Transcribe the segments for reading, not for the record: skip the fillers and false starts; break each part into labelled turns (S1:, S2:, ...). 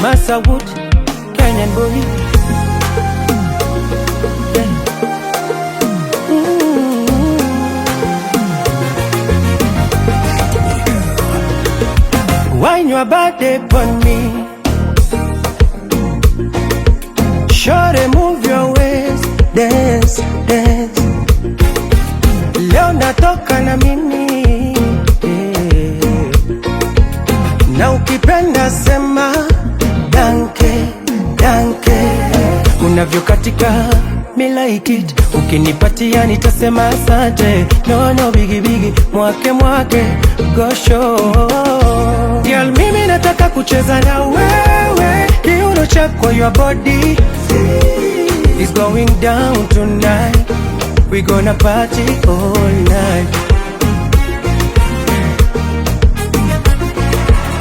S1: Masawood, Kenyan boy. Wine your body upon me. Shorty, move your waist, dance, dance. Leo natoka na mimi, yeah. Na ukipenda sema danke, danke. Unavyokatika me like it, ukinipatia nitasema asante. No bigi bigi, mwake mwake, go show. Girl, mimi nataka kucheza na wewe, kiuno chako your body is going down tonight. We gonna party all night.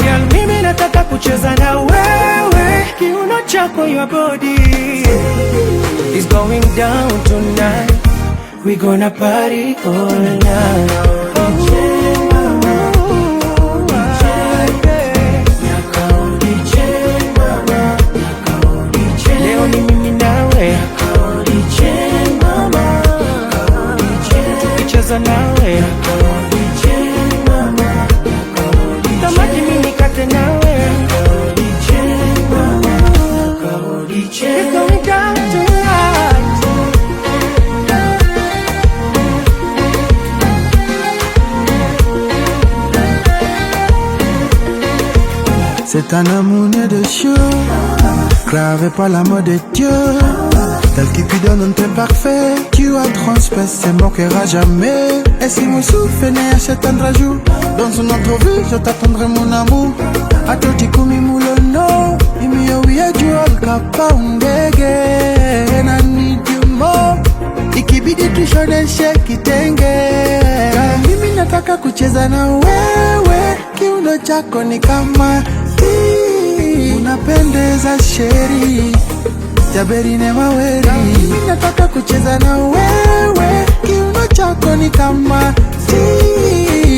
S1: Girl, mimi nataka kucheza na wewe, kiuno chako your body is going down tonight. We gonna party all night. Leo ni mimi nawe, tukicheza nawe, tamaki mimi kate nawe. It's going down tonight.
S2: C'est un amour né de Dieu, gravé par l'amour de Dieu. Tel Cupidon, on t'est parfait. Tu as transpercé mon cœur à jamais. Et si mon souffle n'est à cet jour, dans une autre vie, je t'attendrai mon amour. A toi tu kumi mulono, imi yo ya jual kapa undege. And I need you more. Ikibidi tushoneshe kitenge. Mimi nataka kucheza na wewe, kiuno chako ni kama unapendeza sheri, jaberi ne maweri. Mimi nataka kucheza na wewe, kiuno chako ni kama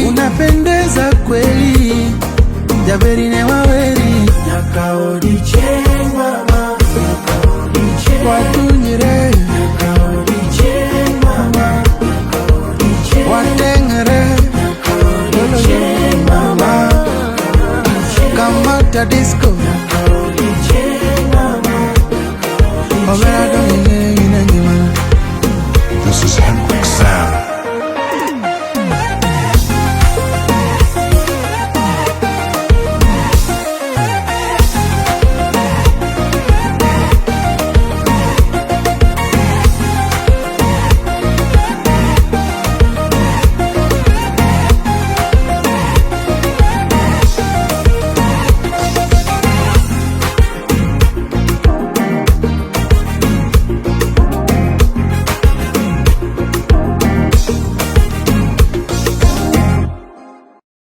S2: unapendeza kweli, jaberi ne maweri.
S1: Nyaka odiche